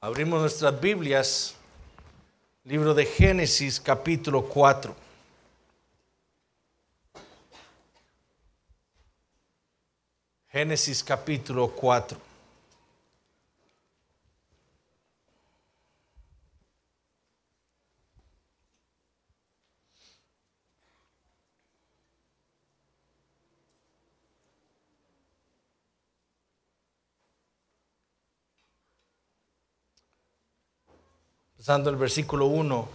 Abrimos nuestras Biblias, libro de Génesis, capítulo 4. Génesis, capítulo 4. Empezando el versículo 1.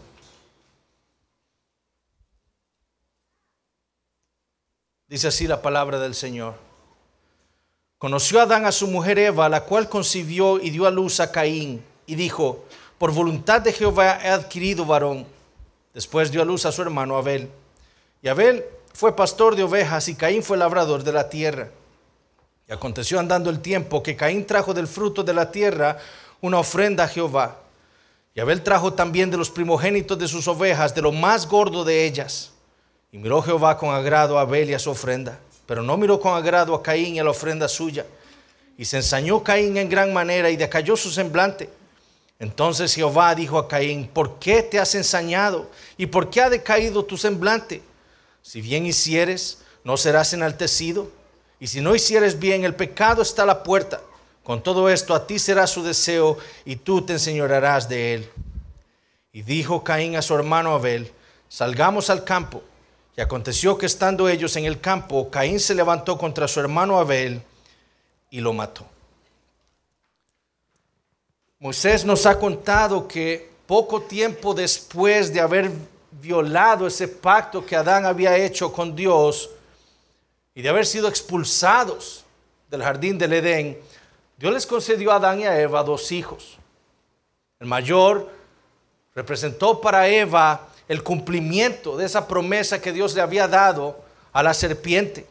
Dice así la palabra del Señor. Conoció Adán a su mujer Eva, la cual concibió y dio a luz a Caín, y dijo: por voluntad de Jehová he adquirido varón. Después dio a luz a su hermano Abel. Y Abel fue pastor de ovejas, y Caín fue labrador de la tierra. Y aconteció andando el tiempo que Caín trajo del fruto de la tierra una ofrenda a Jehová. Y Abel trajo también de los primogénitos de sus ovejas, de lo más gordo de ellas. Y miró Jehová con agrado a Abel y a su ofrenda, pero no miró con agrado a Caín y a la ofrenda suya. Y se ensañó Caín en gran manera y decayó su semblante. Entonces Jehová dijo a Caín: ¿por qué te has ensañado? ¿Y por qué ha decaído tu semblante? Si bien hicieres, no serás enaltecido. Y si no hicieres bien, el pecado está a la puerta. Con todo esto a ti será su deseo, y tú te enseñorearás de él. Y dijo Caín a su hermano Abel: salgamos al campo. Y aconteció que estando ellos en el campo, Caín se levantó contra su hermano Abel y lo mató. Moisés nos ha contado que poco tiempo después de haber violado ese pacto que Adán había hecho con Dios y de haber sido expulsados del jardín del Edén, Dios les concedió a Adán y a Eva 2 hijos. El mayor representó para Eva el cumplimiento de esa promesa que Dios le había dado a la serpiente.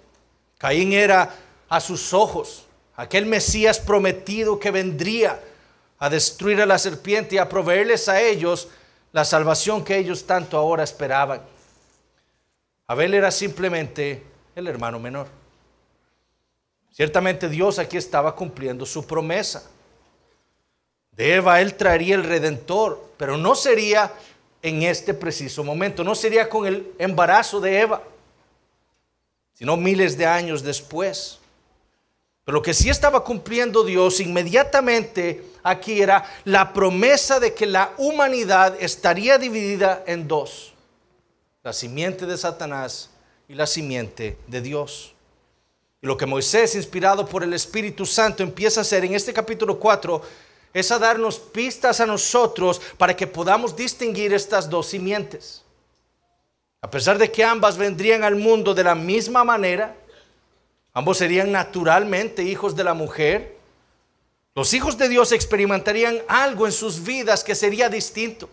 Caín era a sus ojos aquel Mesías prometido que vendría a destruir a la serpiente y a proveerles a ellos la salvación que ellos tanto ahora esperaban. Abel era simplemente el hermano menor. Ciertamente Dios aquí estaba cumpliendo su promesa. De Eva él traería el Redentor, pero no sería en este preciso momento, no sería con el embarazo de Eva, sino miles de años después. Pero lo que sí estaba cumpliendo Dios inmediatamente aquí era la promesa de que la humanidad estaría dividida en 2: la simiente de Satanás y la simiente de Dios. Y lo que Moisés, inspirado por el Espíritu Santo, empieza a hacer en este capítulo 4 es a darnos pistas a nosotros para que podamos distinguir estas 2 simientes. A pesar de que ambas vendrían al mundo de la misma manera, ambos serían naturalmente hijos de la mujer, los hijos de Dios experimentarían algo en sus vidas que sería distinto.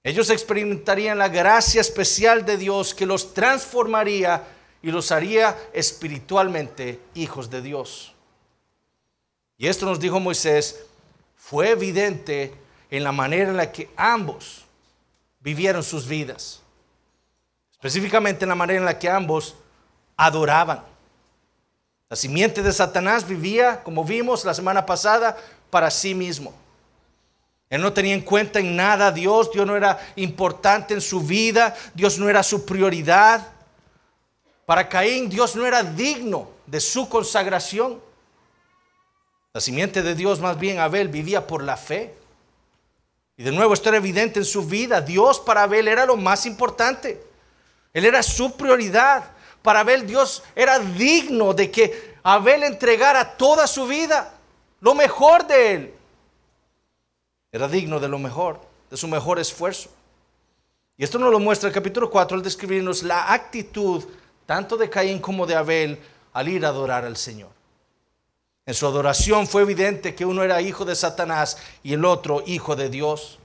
Ellos experimentarían la gracia especial de Dios que los transformaría y los haría espiritualmente hijos de Dios. Y esto, nos dijo Moisés, fue evidente en la manera en la que ambos vivieron sus vidas. Específicamente en la manera en la que ambos adoraban. La simiente de Satanás vivía, como vimos la semana pasada, para sí mismo. Él no tenía en cuenta en nada a Dios. Dios no era importante en su vida. Dios no era su prioridad. Para Caín, Dios no era digno de su consagración. La simiente de Dios, más bien Abel, vivía por la fe. Y de nuevo esto era evidente en su vida. Dios para Abel era lo más importante. Él era su prioridad. Para Abel Dios era digno de que Abel entregara toda su vida, lo mejor de él. Era digno de lo mejor, de su mejor esfuerzo. Y esto nos lo muestra el capítulo 4 al describirnos la actitud tanto de Caín como de Abel al ir a adorar al Señor. En su adoración fue evidente que uno era hijo de Satanás y el otro hijo de Dios.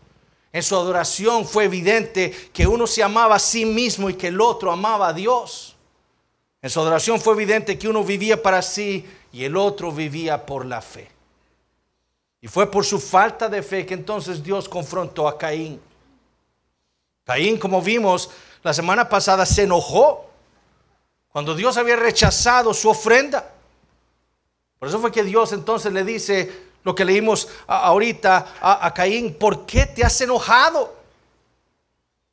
En su adoración fue evidente que uno se amaba a sí mismo y que el otro amaba a Dios. En su adoración fue evidente que uno vivía para sí y el otro vivía por la fe. Y fue por su falta de fe que entonces Dios confrontó a Caín. Caín, como vimos la semana pasada, se enojó cuando Dios había rechazado su ofrenda. Por eso fue que Dios entonces le dice: lo que leímos ahorita a Caín: ¿por qué te has enojado?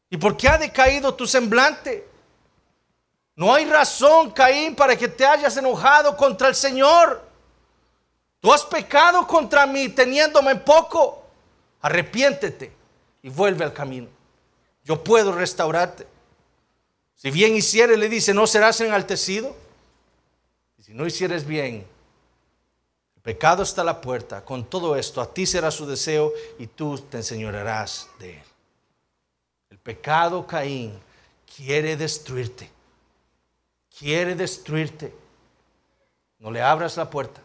¿Y por qué ha decaído tu semblante? No hay razón, Caín, para que te hayas enojado contra el Señor. Tú has pecado contra mí teniéndome en poco. Arrepiéntete y vuelve al camino. Yo puedo restaurarte. Si bien hicieres, le dice, no serás enaltecido. Y si no hicieres bien, el pecado está a la puerta. Con todo esto, a ti será su deseo y tú te enseñorearás de él. El pecado, Caín, quiere destruirte. Quiere destruirte. No le abras la puerta.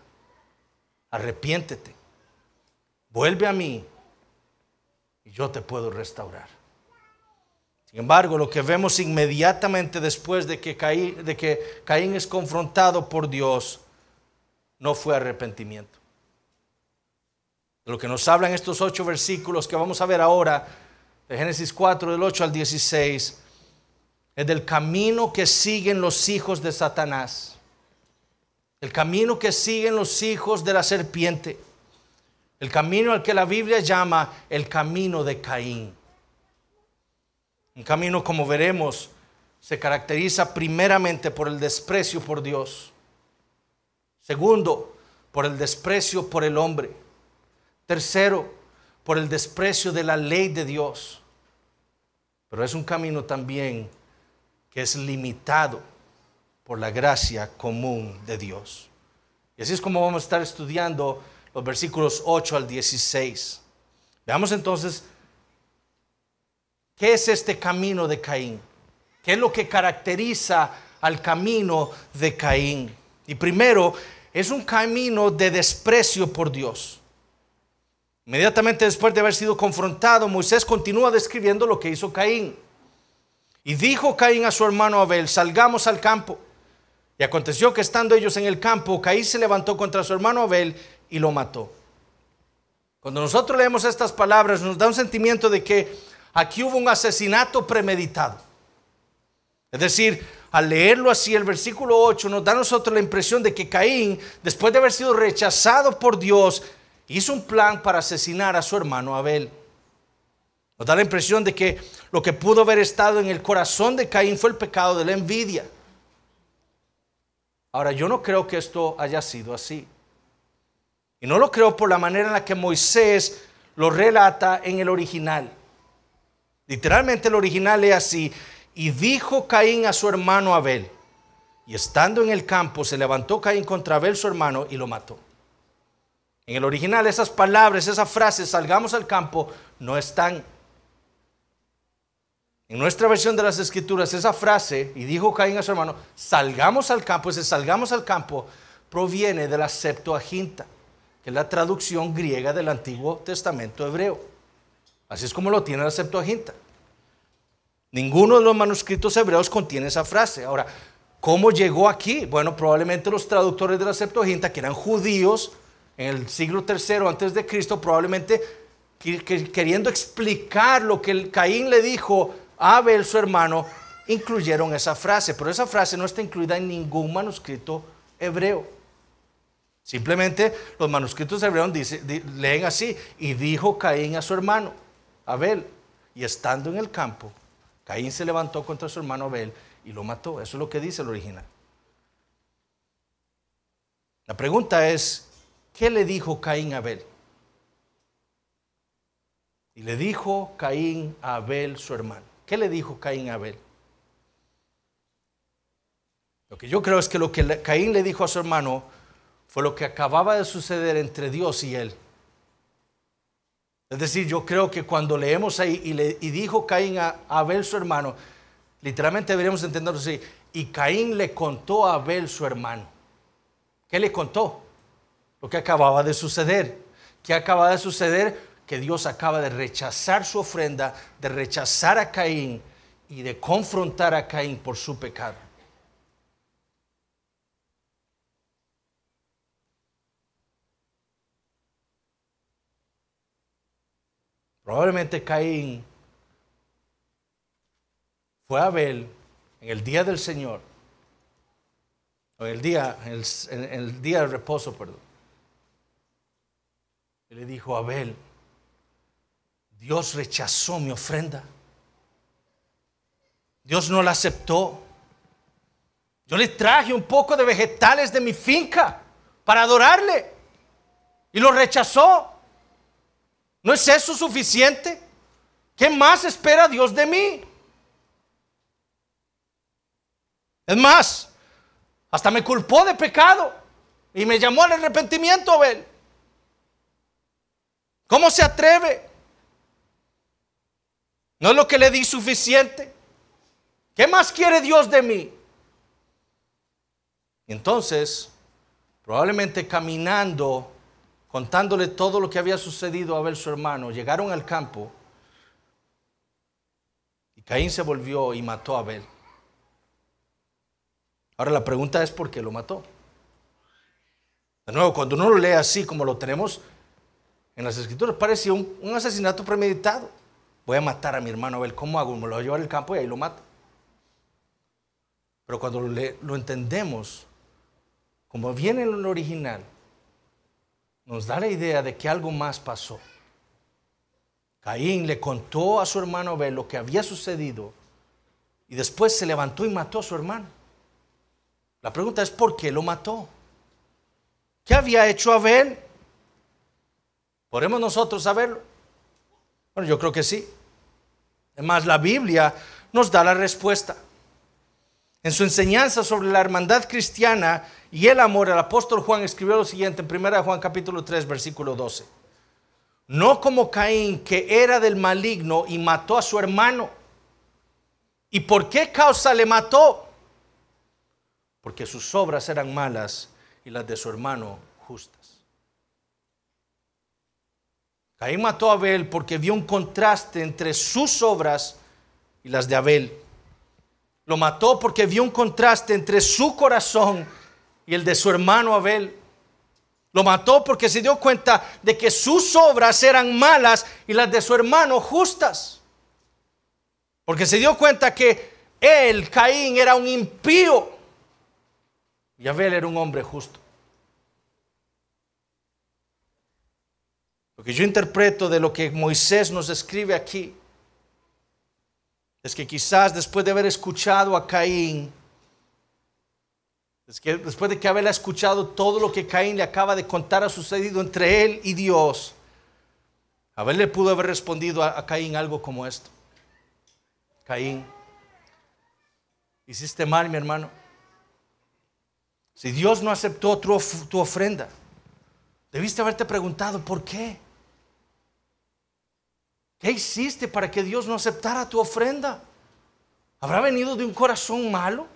Arrepiéntete. Vuelve a mí y yo te puedo restaurar. Sin embargo, lo que vemos inmediatamente después de que Caín es confrontado por Dios no fue arrepentimiento. De lo que nos hablan estos 8 versículos que vamos a ver ahora, de Génesis 4, del 8 al 16, es del camino que siguen los hijos de Satanás, el camino que siguen los hijos de la serpiente, el camino al que la Biblia llama el camino de Caín. Un camino, como veremos, se caracteriza primeramente por el desprecio por Dios. Segundo, por el desprecio por el hombre. Tercero, por el desprecio de la ley de Dios. Pero es un camino también que es limitado por la gracia común de Dios. Y así es como vamos a estar estudiando los versículos 8 al 16. Veamos entonces, ¿qué es este camino de Caín? ¿Qué es lo que caracteriza al camino de Caín? Y primero, es un camino de desprecio por Dios. Inmediatamente después de haber sido confrontado, Moisés continúa describiendo lo que hizo Caín. Y dijo Caín a su hermano Abel: salgamos al campo. Y aconteció que estando ellos en el campo, Caín se levantó contra su hermano Abel y lo mató. Cuando nosotros leemos estas palabras, nos da un sentimiento de que aquí hubo un asesinato premeditado. Es decir, al leerlo así, el versículo 8 nos da a nosotros la impresión de que Caín, después de haber sido rechazado por Dios, hizo un plan para asesinar a su hermano Abel. Nos da la impresión de que lo que pudo haber estado en el corazón de Caín fue el pecado de la envidia. Ahora, yo no creo que esto haya sido así. Y no lo creo por la manera en la que Moisés lo relata en el original. Literalmente el original es así: y dijo Caín a su hermano Abel, y estando en el campo se levantó Caín contra Abel su hermano y lo mató. En el original esas palabras, esas frases, salgamos al campo, no están. En nuestra versión de las Escrituras, esa frase, y dijo Caín a su hermano, salgamos al campo, ese salgamos al campo, proviene de la Septuaginta, que es la traducción griega del Antiguo Testamento hebreo. Así es como lo tiene la Septuaginta. Ninguno de los manuscritos hebreos contiene esa frase. Ahora, ¿cómo llegó aquí? Bueno, probablemente los traductores de la Septuaginta, que eran judíos en el siglo III antes de Cristo, probablemente queriendo explicar lo que Caín le dijo a Abel su hermano, incluyeron esa frase. Pero esa frase no está incluida en ningún manuscrito hebreo. Simplemente los manuscritos hebreos leen así: y dijo Caín a su hermano Abel, y estando en el campo, Caín se levantó contra su hermano Abel y lo mató. Eso es lo que dice el original. La pregunta es, ¿qué le dijo Caín a Abel? Y le dijo Caín a Abel su hermano. ¿Qué le dijo Caín a Abel? Lo que yo creo es que lo que Caín le dijo a su hermano fue lo que acababa de suceder entre Dios y él. Es decir, yo creo que cuando leemos ahí y dijo Caín a Abel su hermano, literalmente deberíamos entenderlo así: y Caín le contó a Abel su hermano. ¿Qué le contó? Lo que acababa de suceder. ¿Qué acaba de suceder? Que Dios acaba de rechazar su ofrenda, de rechazar a Caín y de confrontar a Caín por su pecado. Probablemente Caín fue a Abel en el día del Señor, o en el día del reposo, perdón. Y le dijo: Abel, Dios rechazó mi ofrenda. Dios no la aceptó. Yo le traje un poco de vegetales de mi finca para adorarle y lo rechazó. ¿No es eso suficiente? ¿Qué más espera Dios de mí? Es más, hasta me culpó de pecado y me llamó al arrepentimiento, Abel. ¿Cómo se atreve? ¿No es lo que le di suficiente? ¿Qué más quiere Dios de mí? Entonces, probablemente caminando, contándole todo lo que había sucedido a Abel su hermano, llegaron al campo y Caín se volvió y mató a Abel. Ahora la pregunta es: ¿por qué lo mató? De nuevo, cuando uno lo lee así como lo tenemos en las escrituras, parece un asesinato premeditado. Voy a matar a mi hermano Abel. ¿Cómo hago? Me lo voy a llevar al campo y ahí lo mato. Pero cuando lo entendemos como viene en el original, nos da la idea de que algo más pasó. Caín le contó a su hermano Abel lo que había sucedido y después se levantó y mató a su hermano. La pregunta es: ¿por qué lo mató? ¿Qué había hecho Abel? ¿Podemos nosotros saberlo? Bueno, yo creo que sí. Además, la Biblia nos da la respuesta. En su enseñanza sobre la hermandad cristiana y el amor, el apóstol Juan escribió lo siguiente en 1 Juan capítulo 3, versículo 12. No como Caín, que era del maligno y mató a su hermano. ¿Y por qué causa le mató? Porque sus obras eran malas y las de su hermano justas. Caín mató a Abel porque vio un contraste entre sus obras y las de Abel. Lo mató porque vio un contraste entre su corazón y el de su hermano Abel. Lo mató porque se dio cuenta de que sus obras eran malas y las de su hermano justas. Porque se dio cuenta que él, Caín, era un impío y Abel era un hombre justo. Lo que yo interpreto de lo que Moisés nos escribe aquí es que quizás después de haber escuchado a Caín, después de que Abel ha escuchado todo lo que Caín le acaba de contar ha sucedido entre él y Dios, Abel le pudo haber respondido a Caín algo como esto: Caín, hiciste mal, mi hermano. Si Dios no aceptó tu ofrenda, debiste haberte preguntado ¿por qué? ¿Qué hiciste para que Dios no aceptara tu ofrenda? ¿Habrá venido de un corazón malo?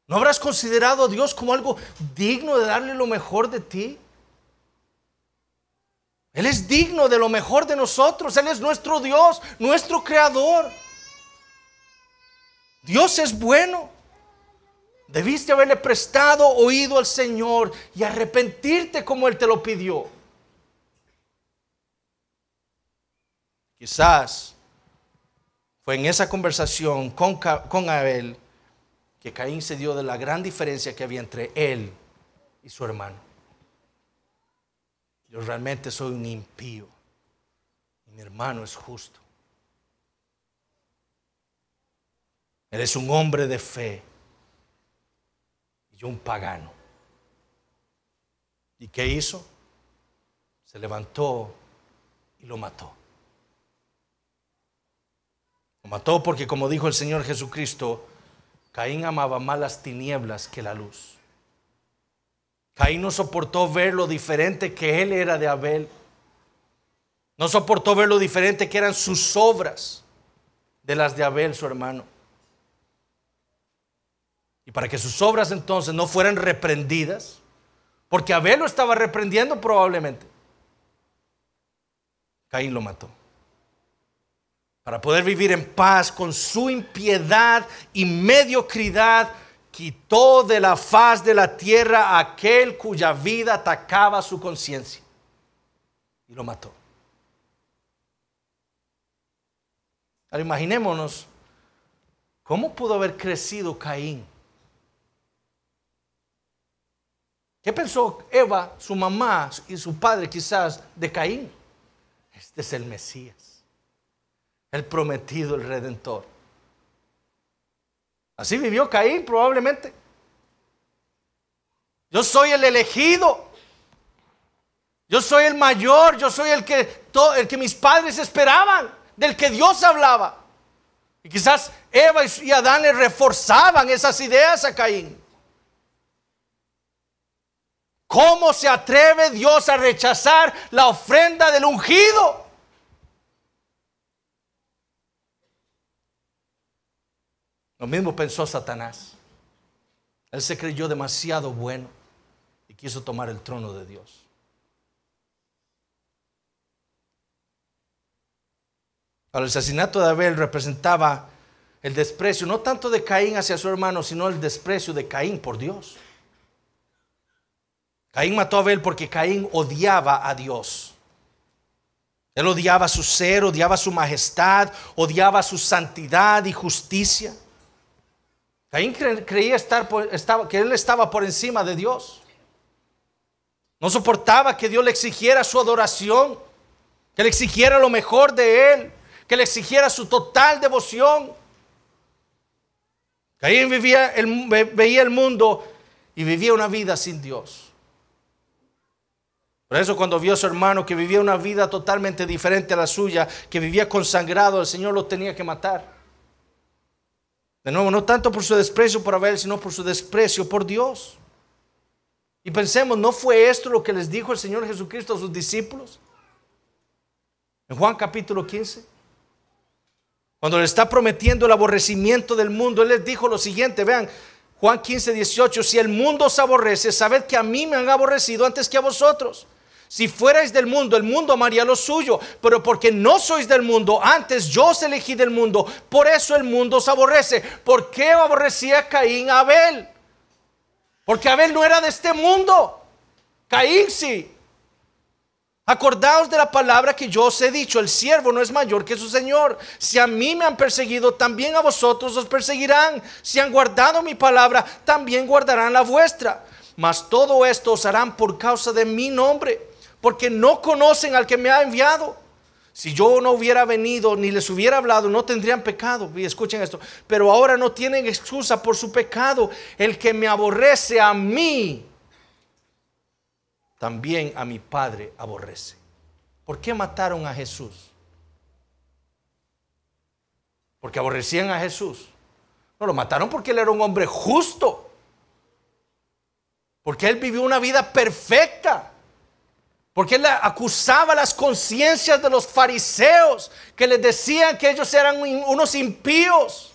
¿No habrás considerado a Dios como algo digno de darle lo mejor de ti? Él es digno de lo mejor de nosotros. Él es nuestro Dios, nuestro creador. Dios es bueno. Debiste haberle prestado oído al Señor y arrepentirte como Él te lo pidió. Quizás fue en esa conversación con Abel que Caín se dio de la gran diferencia que había entre él y su hermano. Yo realmente soy un impío y mi hermano es justo. Él es un hombre de fe y yo un pagano. ¿Y qué hizo? Se levantó y lo mató. Lo mató porque, como dijo el Señor Jesucristo, Caín amaba más las tinieblas que la luz. Caín no soportó ver lo diferente que él era de Abel. No soportó ver lo diferente que eran sus obras de las de Abel, su hermano. Y para que sus obras entonces no fueran reprendidas, porque Abel lo estaba reprendiendo probablemente, Caín lo mató. Para poder vivir en paz con su impiedad y mediocridad, quitó de la faz de la tierra a aquel cuya vida atacaba su conciencia y lo mató. Ahora imaginémonos cómo pudo haber crecido Caín. ¿Qué pensó Eva, su mamá y su padre quizás de Caín? Este es el Mesías, el prometido, el Redentor. Así vivió Caín probablemente. Yo soy el elegido. Yo soy el mayor. Yo soy el que mis padres esperaban, del que Dios hablaba. Y quizás Eva y Adán le reforzaban esas ideas a Caín. ¿Cómo se atreve Dios a rechazar la ofrenda del ungido? Lo mismo pensó Satanás. Él se creyó demasiado bueno y quiso tomar el trono de Dios. Ahora, el asesinato de Abel representaba el desprecio, no tanto de Caín hacia su hermano, sino el desprecio de Caín por Dios. Caín mató a Abel porque Caín odiaba a Dios. Él odiaba su ser, odiaba su majestad, odiaba su santidad y justicia. Caín creía que él estaba por encima de Dios. No soportaba que Dios le exigiera su adoración, que le exigiera lo mejor de él, que le exigiera su total devoción. Caín veía el mundo y vivía una vida sin Dios. Por eso cuando vio a su hermano que vivía una vida totalmente diferente a la suya, que vivía consagrado, el Señor lo tenía que matar. De nuevo, no tanto por su desprecio por Abel, sino por su desprecio por Dios. Y pensemos, ¿no fue esto lo que les dijo el Señor Jesucristo a sus discípulos? En Juan capítulo 15. Cuando le está prometiendo el aborrecimiento del mundo, Él les dijo lo siguiente, vean, Juan 15, 18, si el mundo os aborrece, sabed que a mí me han aborrecido antes que a vosotros. Si fuerais del mundo, el mundo amaría lo suyo, pero porque no sois del mundo, antes yo os elegí del mundo, por eso el mundo os aborrece. ¿Por qué aborrecía Caín a Abel? Porque Abel no era de este mundo, Caín sí. Acordaos de la palabra que yo os he dicho, el siervo no es mayor que su señor. Si a mí me han perseguido, también a vosotros os perseguirán. Si han guardado mi palabra, también guardarán la vuestra. Mas todo esto os harán por causa de mi nombre, porque no conocen al que me ha enviado. Si yo no hubiera venido ni les hubiera hablado, no tendrían pecado. Y escuchen esto, pero ahora no tienen excusa por su pecado. El que me aborrece a mí, también a mi Padre aborrece. ¿Por qué mataron a Jesús? Porque aborrecían a Jesús. No, lo mataron porque él era un hombre justo, porque él vivió una vida perfecta, porque él acusaba las conciencias de los fariseos que les decían que ellos eran unos impíos,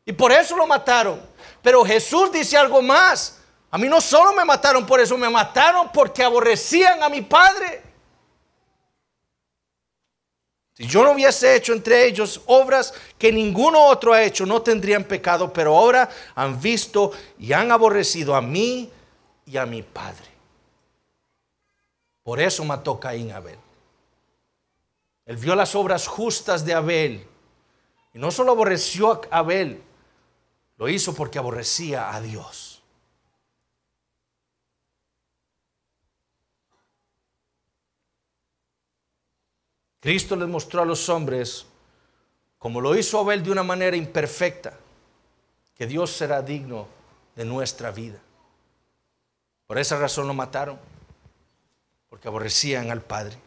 y por eso lo mataron. Pero Jesús dice algo más: a mí no solo me mataron por eso, me mataron porque aborrecían a mi Padre. Si yo no hubiese hecho entre ellos obras que ninguno otro ha hecho, no tendrían pecado, pero ahora han visto y han aborrecido a mí y a mi Padre. Por eso mató Caín a Abel. Él vio las obras justas de Abel y no solo aborreció a Abel, lo hizo porque aborrecía a Dios. Cristo les mostró a los hombres, como lo hizo Abel de una manera imperfecta, que Dios será digno de nuestra vida. Por esa razón lo mataron, porque aborrecían al Padre.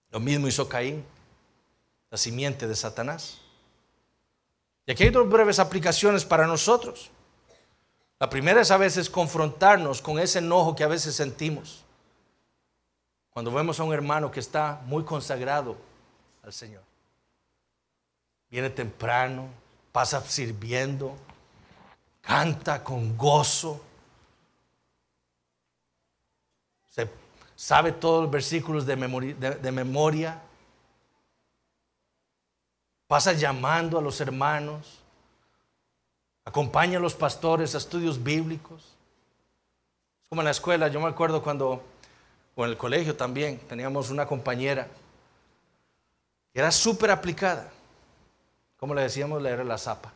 Lo mismo hizo Caín, la simiente de Satanás. Y aquí hay dos breves aplicaciones para nosotros. La primera es a veces confrontarnos con ese enojo que a veces sentimos cuando vemos a un hermano que está muy consagrado al Señor. Viene temprano, pasa sirviendo, canta con gozo, se sabe todos los versículos de memoria, pasa llamando a los hermanos, acompaña a los pastores a estudios bíblicos. Es como en la escuela, yo me acuerdo cuando, o en el colegio también, teníamos una compañera que era súper aplicada. Como le decíamos, le era la zapa.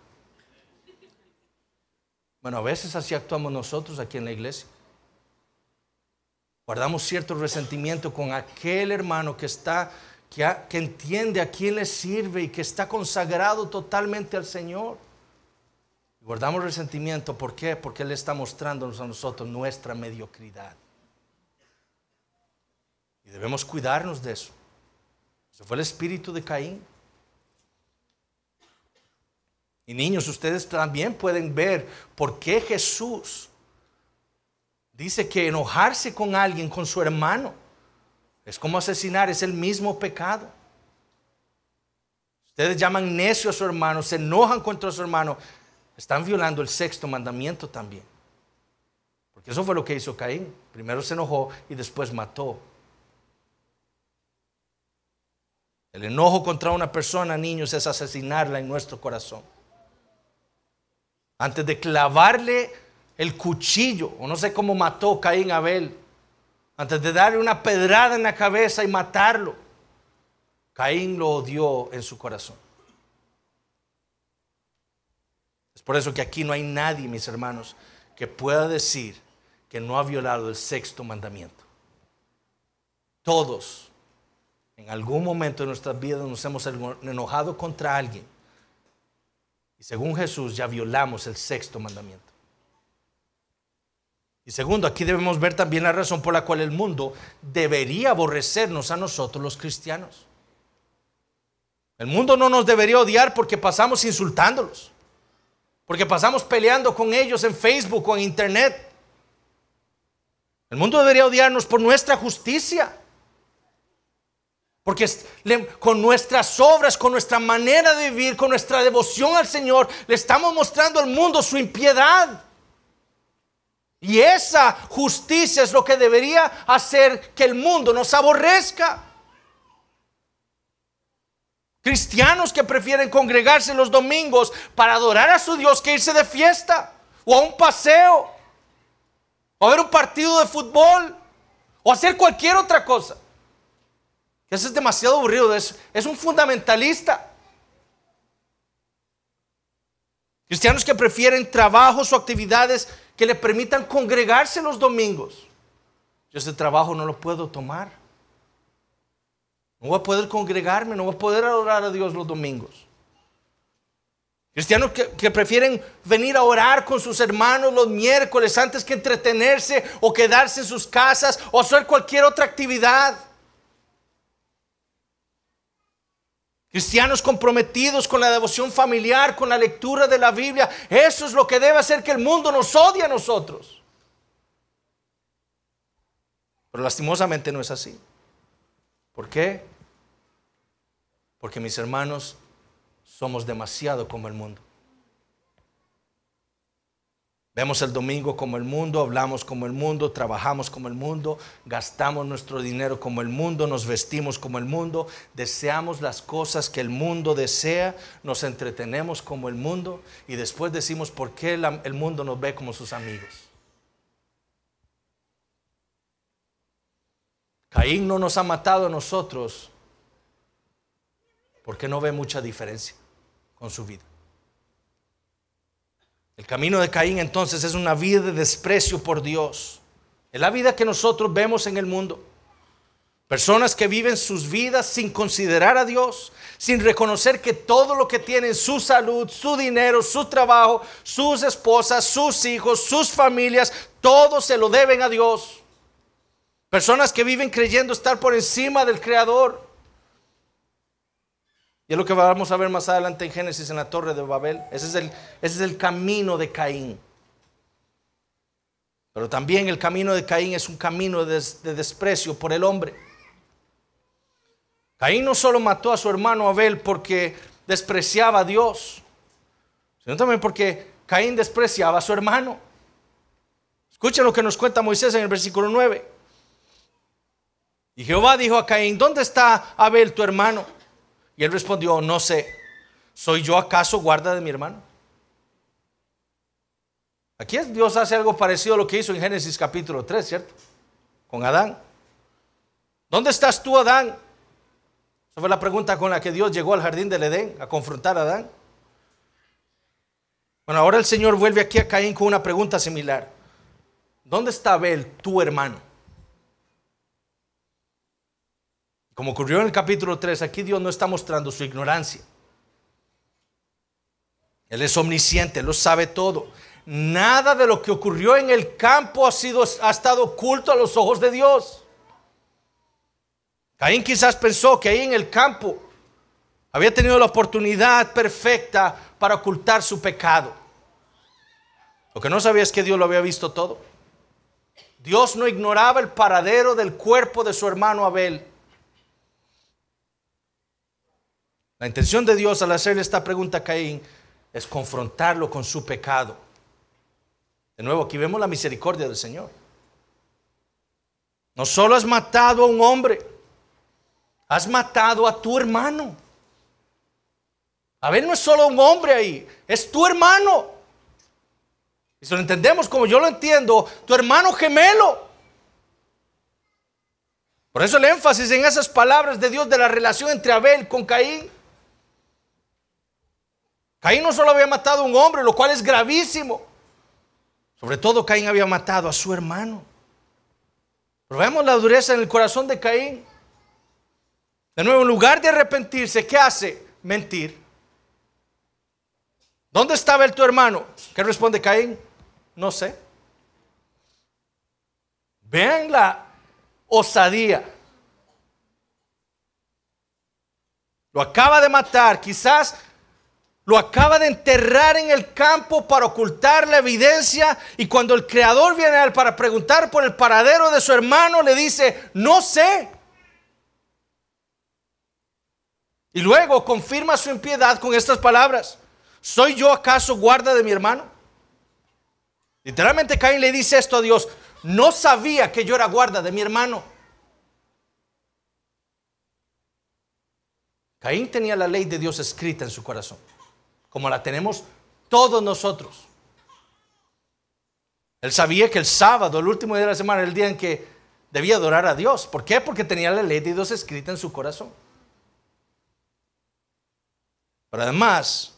Bueno, a veces así actuamos nosotros aquí en la iglesia. Guardamos cierto resentimiento con aquel hermano que entiende a quién le sirve y que está consagrado totalmente al Señor. Guardamos resentimiento, ¿por qué? Porque Él está mostrándonos a nosotros nuestra mediocridad. Y debemos cuidarnos de eso. Ese fue el espíritu de Caín. Y niños, ustedes también pueden ver por qué Jesús dice que enojarse con alguien, con su hermano, es como asesinar, es el mismo pecado. Ustedes llaman necio a su hermano, se enojan contra su hermano, están violando el sexto mandamiento también. Porque eso fue lo que hizo Caín. Primero se enojó y después mató. El enojo contra una persona, niños, es asesinarla en nuestro corazón. Antes de clavarle el cuchillo, o no sé cómo mató Caín a Abel, antes de darle una pedrada en la cabeza y matarlo, Caín lo odió en su corazón. Es por eso que aquí no hay nadie, mis hermanos, que pueda decir que no ha violado el sexto mandamiento. Todos, en algún momento de nuestras vidas, nos hemos enojado contra alguien. Y según Jesús ya violamos el sexto mandamiento. Y segundo, aquí debemos ver también la razón por la cual el mundo debería aborrecernos a nosotros los cristianos. El mundo no nos debería odiar porque pasamos insultándolos, porque pasamos peleando con ellos en Facebook o en internet. El mundo debería odiarnos por nuestra justicia, porque con nuestras obras, con nuestra manera de vivir, con nuestra devoción al Señor, le estamos mostrando al mundo su impiedad. Y esa justicia es lo que debería hacer que el mundo nos aborrezca. Cristianos que prefieren congregarse los domingos para adorar a su Dios que irse de fiesta, o a un paseo, o a ver un partido de fútbol, o hacer cualquier otra cosa. Eso es demasiado aburrido. Es un fundamentalista. Cristianos que prefieren trabajos o actividades que le permitan congregarse los domingos. Yo ese trabajo no lo puedo tomar. No voy a poder congregarme, no voy a poder adorar a Dios los domingos. Cristianos que prefieren venir a orar con sus hermanos los miércoles antes que entretenerse o quedarse en sus casas o hacer cualquier otra actividad. Cristianos comprometidos con la devoción familiar, con la lectura de la Biblia. Eso es lo que debe hacer que el mundo nos odie a nosotros. Pero lastimosamente no es así. ¿Por qué? Porque, mis hermanos, somos demasiado como el mundo. Vemos el domingo como el mundo, hablamos como el mundo, trabajamos como el mundo, gastamos nuestro dinero como el mundo, nos vestimos como el mundo, deseamos las cosas que el mundo desea, nos entretenemos como el mundo y después decimos por qué el mundo nos ve como sus amigos. Caín no nos ha matado a nosotros porque no ve mucha diferencia con su vida. El camino de Caín entonces es una vida de desprecio por Dios. Es la vida que nosotros vemos en el mundo. Personas que viven sus vidas sin considerar a Dios, sin reconocer que todo lo que tienen, su salud, su dinero, su trabajo, sus esposas, sus hijos, sus familias, todo se lo deben a Dios. Personas que viven creyendo estar por encima del Creador. Y es lo que vamos a ver más adelante en Génesis, en la Torre de Babel. Ese es el camino de Caín. Pero también el camino de Caín es un camino de desprecio por el hombre. Caín no solo mató a su hermano Abel porque despreciaba a Dios, sino también porque Caín despreciaba a su hermano. Escuchen lo que nos cuenta Moisés en el versículo 9. Y Jehová dijo a Caín: ¿dónde está Abel tu hermano? Y él respondió: no sé, ¿soy yo acaso guarda de mi hermano? Aquí Dios hace algo parecido a lo que hizo en Génesis capítulo 3, ¿cierto? Con Adán. ¿Dónde estás tú, Adán? Esa fue la pregunta con la que Dios llegó al jardín del Edén a confrontar a Adán. Bueno, ahora el Señor vuelve aquí a Caín con una pregunta similar. ¿Dónde está Abel, tu hermano? Como ocurrió en el capítulo 3, aquí Dios no está mostrando su ignorancia. Él es omnisciente, Él lo sabe todo. Nada de lo que ocurrió en el campo ha estado oculto a los ojos de Dios. Caín quizás pensó que ahí en el campo había tenido la oportunidad perfecta para ocultar su pecado. Lo que no sabía es que Dios lo había visto todo. Dios no ignoraba el paradero del cuerpo de su hermano Abel. La intención de Dios al hacerle esta pregunta a Caín es confrontarlo con su pecado. De nuevo, aquí vemos la misericordia del Señor. No solo has matado a un hombre, has matado a tu hermano. Abel no es solo un hombre ahí, es tu hermano. Y si lo entendemos como yo lo entiendo, tu hermano gemelo. Por eso el énfasis en esas palabras de Dios de la relación entre Abel con Caín. Caín no solo había matado a un hombre, lo cual es gravísimo. Sobre todo Caín había matado a su hermano. Pero vemos la dureza en el corazón de Caín. De nuevo, en lugar de arrepentirse, ¿qué hace? Mentir. ¿Dónde estaba tu hermano? ¿Qué responde Caín? No sé. Vean la osadía. Lo acaba de matar, quizás lo acaba de enterrar en el campo para ocultar la evidencia, y cuando el Creador viene a él para preguntar por el paradero de su hermano, le dice, no sé. Y luego confirma su impiedad con estas palabras: ¿soy yo acaso guarda de mi hermano? Literalmente Caín le dice esto a Dios: no sabía que yo era guarda de mi hermano. Caín tenía la ley de Dios escrita en su corazón, como la tenemos todos nosotros. Él sabía que el sábado, el último día de la semana, era el día en que debía adorar a Dios. ¿Por qué? Porque tenía la ley de Dios escrita en su corazón. Pero además,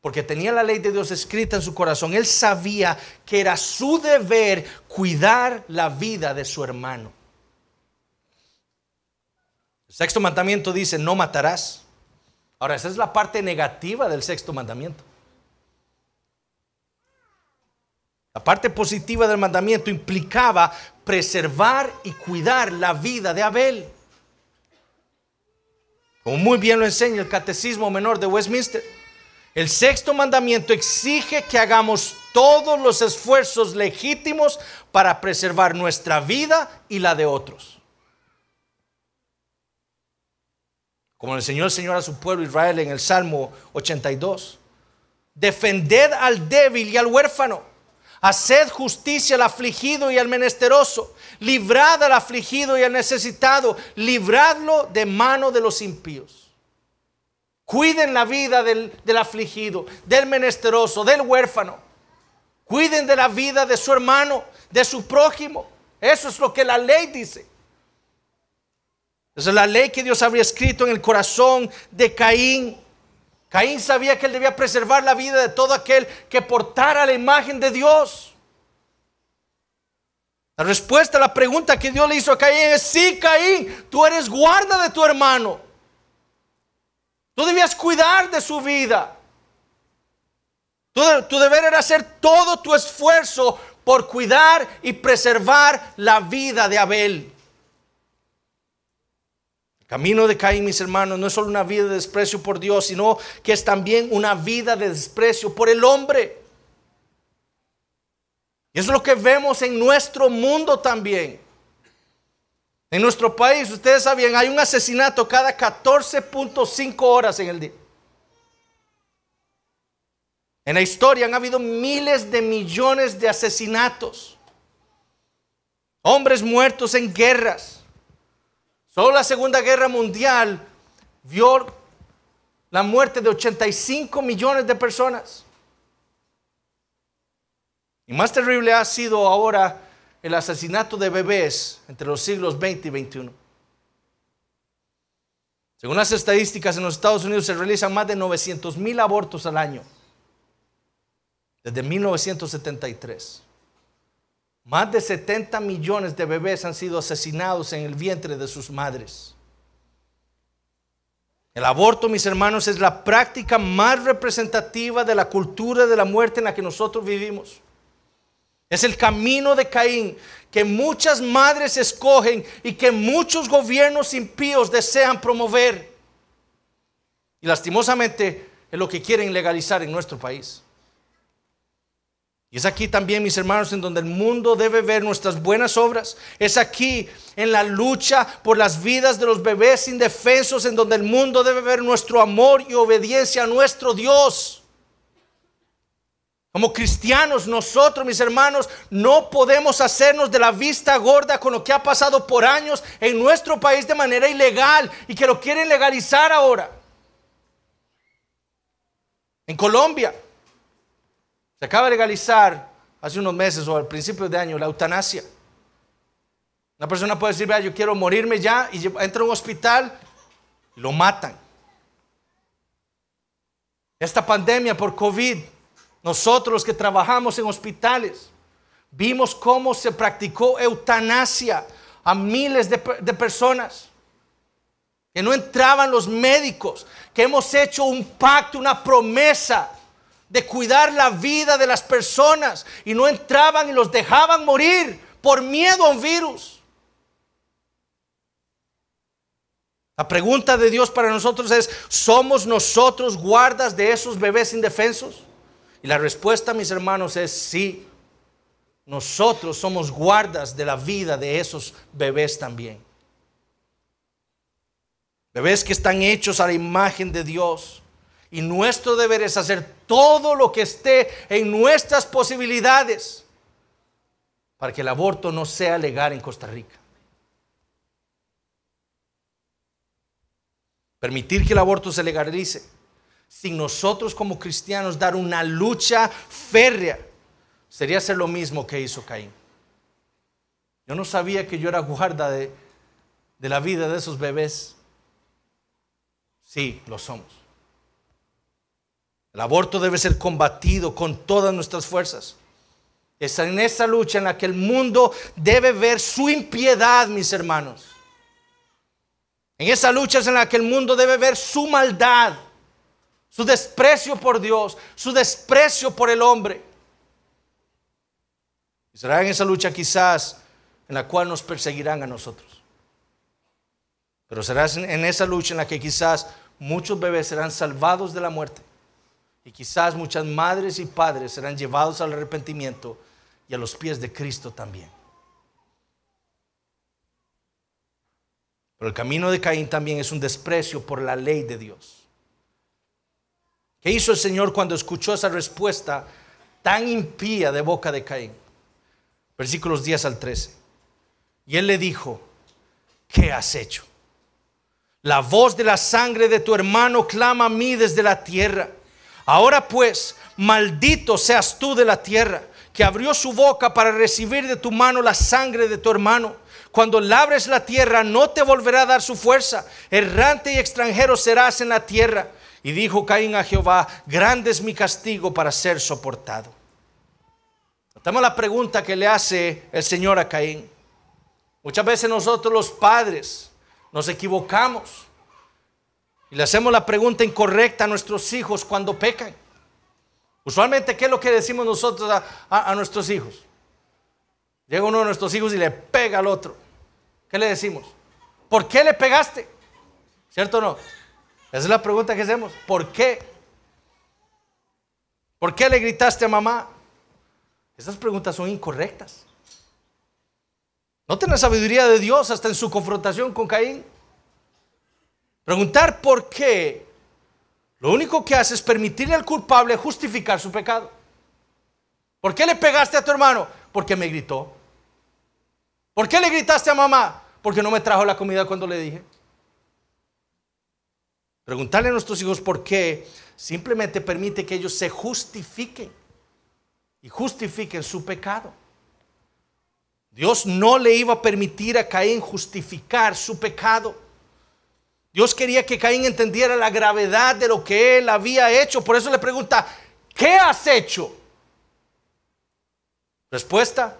porque tenía la ley de Dios escrita en su corazón, él sabía que era su deber cuidar la vida de su hermano. El sexto mandamiento dice: no matarás. Ahora, esa es la parte negativa del sexto mandamiento. La parte positiva del mandamiento implicaba preservar y cuidar la vida de Abel. Como muy bien lo enseña el Catecismo Menor de Westminster, el sexto mandamiento exige que hagamos todos los esfuerzos legítimos para preservar nuestra vida y la de otros. Como le enseñó el Señor a su pueblo Israel en el Salmo 82. Defended al débil y al huérfano. Haced justicia al afligido y al menesteroso. Librad al afligido y al necesitado. Libradlo de mano de los impíos. Cuiden la vida del afligido, del menesteroso, del huérfano. Cuiden de la vida de su hermano, de su prójimo. Eso es lo que la ley dice. Esa es la ley que Dios había escrito en el corazón de Caín. Caín sabía que él debía preservar la vida de todo aquel que portara la imagen de Dios. La respuesta a la pregunta que Dios le hizo a Caín es: sí, Caín, tú eres guarda de tu hermano. Tú debías cuidar de su vida. Tu deber era hacer todo tu esfuerzo por cuidar y preservar la vida de Abel. El camino de Caín, mis hermanos, no es solo una vida de desprecio por Dios, sino que es también una vida de desprecio por el hombre. Y eso es lo que vemos en nuestro mundo también. En nuestro país, ustedes sabían, hay un asesinato cada 14.5 horas en el día. En la historia han habido miles de millones de asesinatos. Hombres muertos en guerras. Solo la Segunda Guerra Mundial vio la muerte de 85 millones de personas. Y más terrible ha sido ahora el asesinato de bebés entre los siglos XX y XXI. Según las estadísticas, en los Estados Unidos se realizan más de 900,000 abortos al año. Desde 1973, más de 70 millones de bebés han sido asesinados en el vientre de sus madres. El aborto, mis hermanos, es la práctica más representativa de la cultura de la muerte en la que nosotros vivimos. Es el camino de Caín que muchas madres escogen y que muchos gobiernos impíos desean promover. Y lastimosamente es lo que quieren legalizar en nuestro país. Y es aquí también, mis hermanos, en donde el mundo debe ver nuestras buenas obras. Es aquí, en la lucha por las vidas de los bebés indefensos, en donde el mundo debe ver nuestro amor y obediencia a nuestro Dios. Como cristianos, nosotros, mis hermanos, no podemos hacernos de la vista gorda con lo que ha pasado por años en nuestro país de manera ilegal y que lo quieren legalizar ahora. En Colombia se acaba de legalizar hace unos meses o al principio de año la eutanasia. Una persona puede decir, vea, yo quiero morirme ya, y entra a un hospital y lo matan. Esta pandemia por COVID, nosotros los que trabajamos en hospitales, vimos cómo se practicó eutanasia a miles de personas. Que no entraban los médicos, que hemos hecho un pacto, una promesa de cuidar la vida de las personas y no entraban y los dejaban morir por miedo a un virus. La pregunta de Dios para nosotros es, ¿somos nosotros guardas de esos bebés indefensos? Y la respuesta, mis hermanos, es sí. Nosotros somos guardas de la vida de esos bebés también. Bebés que están hechos a la imagen de Dios. Y nuestro deber es hacer todo lo que esté en nuestras posibilidades para que el aborto no sea legal en Costa Rica. Permitir que el aborto se legalice sin nosotros como cristianos dar una lucha férrea sería hacer lo mismo que hizo Caín. Yo no sabía que yo era guarda de la vida de esos bebés. Sí, lo somos. El aborto debe ser combatido con todas nuestras fuerzas. Es en esa lucha en la que el mundo debe ver su impiedad, mis hermanos. En esa lucha es en la que el mundo debe ver su maldad, su desprecio por Dios, su desprecio por el hombre. Y será en esa lucha quizás en la cual nos perseguirán a nosotros. Pero será en esa lucha en la que quizás muchos bebés serán salvados de la muerte. Y quizás muchas madres y padres serán llevados al arrepentimiento y a los pies de Cristo también. Pero el camino de Caín también es un desprecio por la ley de Dios. ¿Qué hizo el Señor cuando escuchó esa respuesta tan impía de boca de Caín? Versículos 10 al 13. Y él le dijo, ¿qué has hecho? La voz de la sangre de tu hermano clama a mí desde la tierra. Ahora pues, maldito seas tú de la tierra, que abrió su boca para recibir de tu mano la sangre de tu hermano. Cuando labres la tierra, no te volverá a dar su fuerza. Errante y extranjero serás en la tierra. Y dijo Caín a Jehová, grande es mi castigo para ser soportado. Notamos la pregunta que le hace el Señor a Caín. Muchas veces nosotros los padres nos equivocamos y le hacemos la pregunta incorrecta a nuestros hijos cuando pecan. Usualmente, ¿qué es lo que decimos nosotros a nuestros hijos? Llega uno de nuestros hijos y le pega al otro. ¿Qué le decimos? ¿Por qué le pegaste? ¿Cierto o no? Esa es la pregunta que hacemos. ¿Por qué? ¿Por qué le gritaste a mamá? Esas preguntas son incorrectas. Noten la sabiduría de Dios hasta en su confrontación con Caín. Preguntar por qué, lo único que hace es permitirle al culpable justificar su pecado. ¿Por qué le pegaste a tu hermano? Porque me gritó. ¿Por qué le gritaste a mamá? Porque no me trajo la comida cuando le dije. Preguntarle a nuestros hijos por qué simplemente permite que ellos se justifiquen y justifiquen su pecado. Dios no le iba a permitir a Caín justificar su pecado. Dios quería que Caín entendiera la gravedad de lo que él había hecho. Por eso le pregunta, ¿qué has hecho? Respuesta: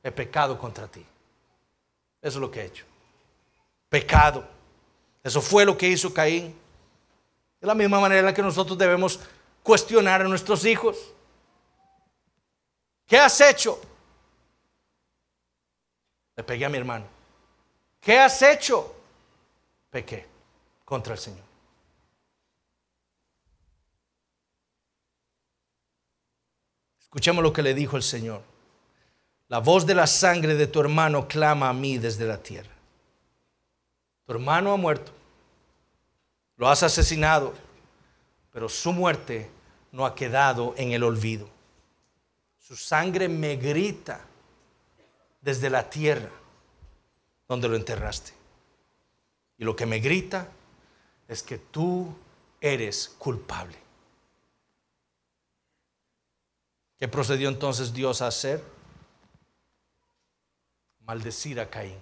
he pecado contra ti. Eso es lo que he hecho. Pecado. Eso fue lo que hizo Caín. De la misma manera en la que nosotros debemos cuestionar a nuestros hijos. ¿Qué has hecho? Le pegué a mi hermano. ¿Qué has hecho? Pequé contra el Señor. Escuchemos lo que le dijo el Señor. La voz de la sangre de tu hermano clama a mí desde la tierra. Tu hermano ha muerto. Lo has asesinado, pero su muerte no ha quedado en el olvido. Su sangre me grita desde la tierra donde lo enterraste. Y lo que me grita es que tú eres culpable. ¿Qué procedió entonces Dios a hacer? Maldecir a Caín.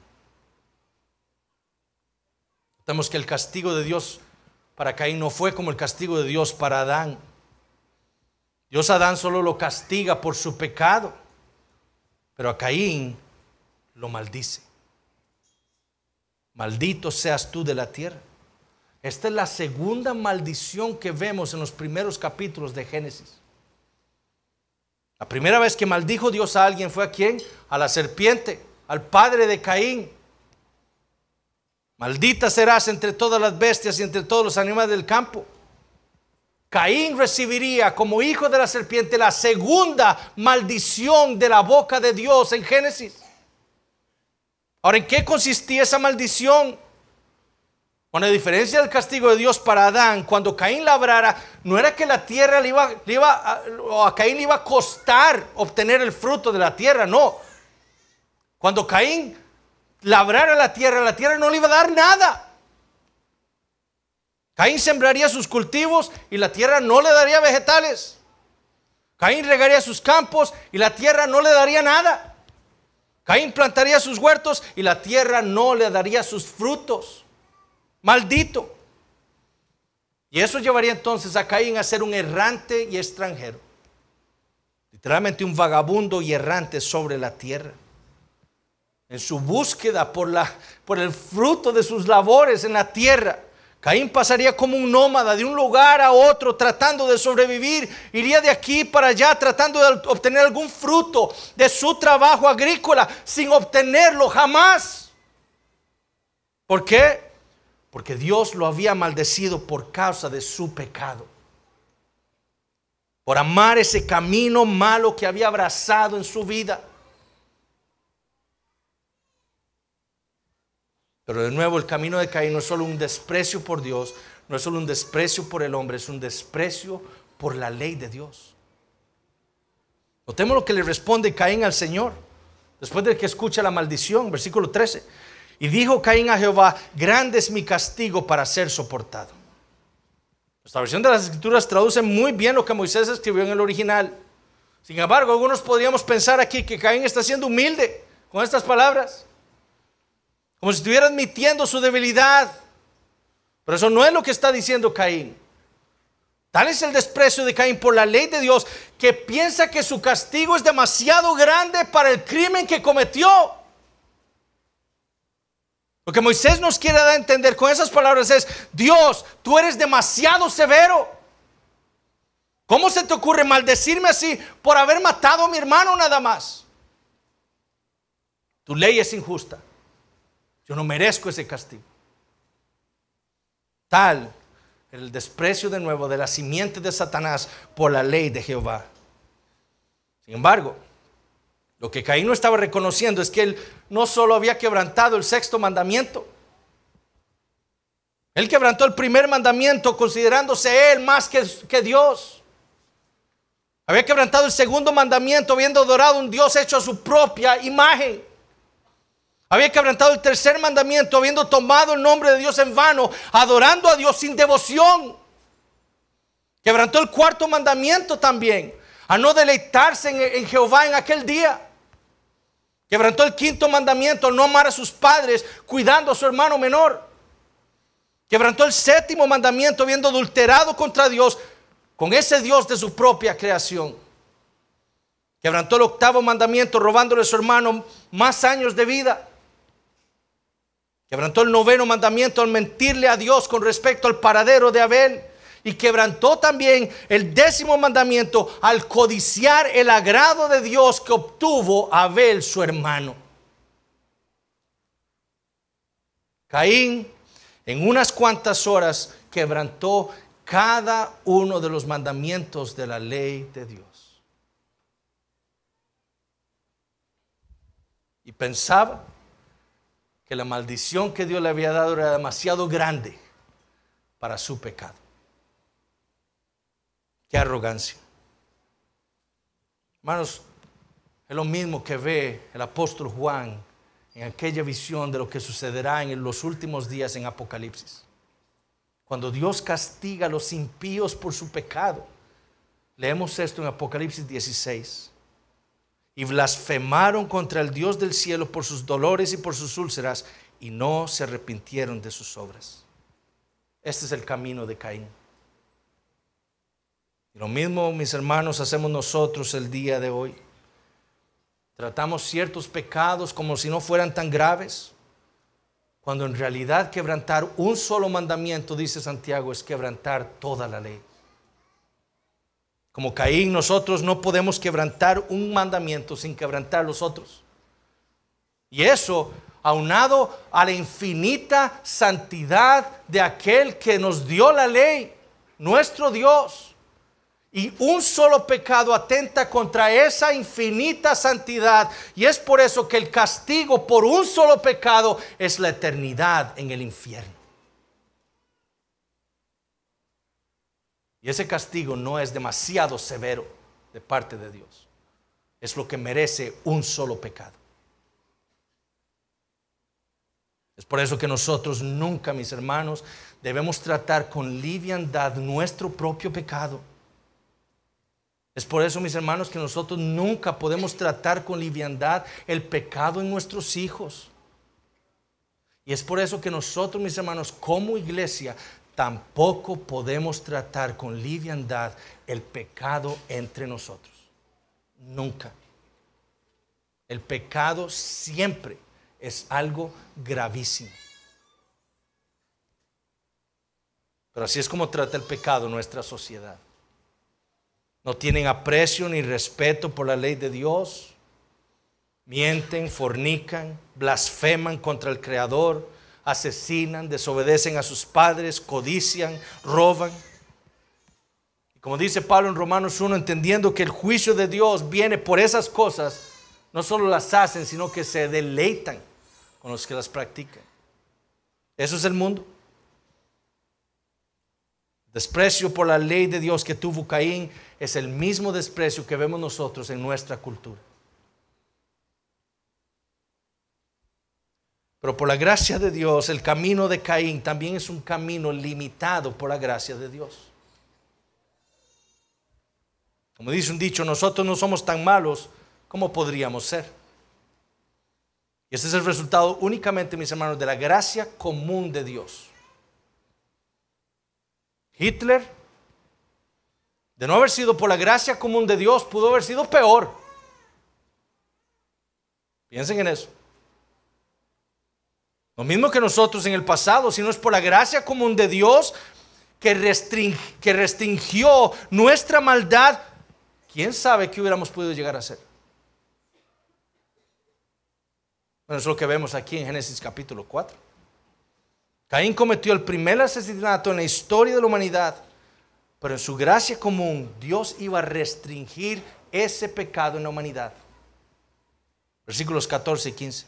Notamos que el castigo de Dios para Caín no fue como el castigo de Dios para Adán. Dios a Adán solo lo castiga por su pecado, pero a Caín lo maldice. Maldito seas tú de la tierra. Esta es la segunda maldición que vemos en los primeros capítulos de Génesis. La primera vez que maldijo Dios a alguien fue a ¿quién? A la serpiente, al padre de Caín. Maldita serás entre todas las bestias y entre todos los animales del campo. Caín recibiría como hijo de la serpiente la segunda maldición de la boca de Dios en Génesis. Ahora, ¿en qué consistía esa maldición? Bueno, a diferencia del castigo de Dios para Adán, cuando Caín labrara, no era que la tierra a Caín le iba a costar obtener el fruto de la tierra, no. Cuando Caín labrara la tierra no le iba a dar nada. Caín sembraría sus cultivos y la tierra no le daría vegetales. Caín regaría sus campos y la tierra no le daría nada. Caín plantaría sus huertos y la tierra no le daría sus frutos. Maldito. Y eso llevaría entonces a Caín a ser un errante y extranjero. Literalmente un vagabundo y errante sobre la tierra. En su búsqueda por el fruto de sus labores en la tierra, Caín pasaría como un nómada de un lugar a otro tratando de sobrevivir. Iría de aquí para allá tratando de obtener algún fruto de su trabajo agrícola sin obtenerlo jamás. ¿Por qué? Porque Dios lo había maldecido por causa de su pecado. Por amar ese camino malo que había abrazado en su vida. Pero de nuevo, el camino de Caín no es solo un desprecio por Dios, no es solo un desprecio por el hombre, es un desprecio por la ley de Dios. Notemos lo que le responde Caín al Señor después de que escucha la maldición, versículo 13. Y dijo Caín a Jehová: grande es mi castigo para ser soportado. Nuestra versión de las Escrituras traduce muy bien lo que Moisés escribió en el original. Sin embargo, algunos podríamos pensar aquí que Caín está siendo humilde con estas palabras, como si estuviera admitiendo su debilidad. Pero eso no es lo que está diciendo Caín. Tal es el desprecio de Caín por la ley de Dios, que piensa que su castigo es demasiado grande para el crimen que cometió. Lo que Moisés nos quiere dar a entender con esas palabras es: Dios, tú eres demasiado severo. ¿Cómo se te ocurre maldecirme así por haber matado a mi hermano nada más? Tu ley es injusta. Yo no merezco ese castigo. Tal el desprecio de nuevo de la simiente de Satanás por la ley de Jehová. Sin embargo, lo que Caín no estaba reconociendo es que él no solo había quebrantado el sexto mandamiento. Él quebrantó el primer mandamiento considerándose él más que Dios. Había quebrantado el segundo mandamiento habiendo adorado a un Dios hecho a su propia imagen. Había quebrantado el tercer mandamiento habiendo tomado el nombre de Dios en vano, adorando a Dios sin devoción. Quebrantó el cuarto mandamiento también, a no deleitarse en Jehová en aquel día. Quebrantó el quinto mandamiento, no amar a sus padres, cuidando a su hermano menor. Quebrantó el séptimo mandamiento habiendo adulterado contra Dios con ese Dios de su propia creación. Quebrantó el 8º mandamiento robándole a su hermano más años de vida. Quebrantó el 9º mandamiento al mentirle a Dios con respecto al paradero de Abel. Y quebrantó también el 10º mandamiento al codiciar el agrado de Dios que obtuvo Abel, su hermano. Caín, en unas cuantas horas, quebrantó cada uno de los mandamientos de la ley de Dios. Y pensaba que la maldición que Dios le había dado era demasiado grande para su pecado. Qué arrogancia. Hermanos, es lo mismo que ve el apóstol Juan en aquella visión de lo que sucederá en los últimos días en Apocalipsis. Cuando Dios castiga a los impíos por su pecado. Leemos esto en Apocalipsis 16. Y blasfemaron contra el Dios del cielo por sus dolores y por sus úlceras, y no se arrepintieron de sus obras. Este es el camino de Caín. Y lo mismo, mis hermanos, hacemos nosotros el día de hoy. Tratamos ciertos pecados como si no fueran tan graves, cuando en realidad quebrantar un solo mandamiento, dice Santiago, es quebrantar toda la ley. Como Caín, nosotros no podemos quebrantar un mandamiento sin quebrantar los otros. Y eso, aunado a la infinita santidad de aquel que nos dio la ley, nuestro Dios. Y un solo pecado atenta contra esa infinita santidad. Y es por eso que el castigo por un solo pecado es la eternidad en el infierno. Y ese castigo no es demasiado severo de parte de Dios. Es lo que merece un solo pecado. Es por eso que nosotros nunca, mis hermanos, debemos tratar con liviandad nuestro propio pecado. Es por eso, mis hermanos, que nosotros nunca podemos tratar con liviandad el pecado en nuestros hijos. Y es por eso que nosotros, mis hermanos, como iglesia, tampoco podemos tratar con liviandad el pecado entre nosotros. Nunca. El pecado siempre es algo gravísimo. Pero así es como trata el pecado nuestra sociedad. No tienen aprecio ni respeto por la ley de Dios. Mienten, fornican, blasfeman contra el Creador, asesinan, desobedecen a sus padres, codician, roban. Y como dice Pablo en Romanos 1, entendiendo que el juicio de Dios viene por esas cosas, no solo las hacen, sino que se deleitan con los que las practican. Eso es el mundo. Desprecio por la ley de Dios que tuvo Caín es el mismo desprecio que vemos nosotros en nuestra cultura. Pero por la gracia de Dios, el camino de Caín también es un camino limitado por la gracia de Dios. Como dice un dicho, nosotros no somos tan malos como podríamos ser. Y este es el resultado únicamente, mis hermanos, de la gracia común de Dios. Hitler, de no haber sido por la gracia común de Dios, pudo haber sido peor. Piensen en eso. Lo mismo que nosotros en el pasado, si no es por la gracia común de Dios que restringió nuestra maldad, ¿quién sabe qué hubiéramos podido llegar a ser? Bueno, eso es lo que vemos aquí en Génesis capítulo 4. Caín cometió el primer asesinato en la historia de la humanidad, pero en su gracia común Dios iba a restringir ese pecado en la humanidad. Versículos 14 y 15.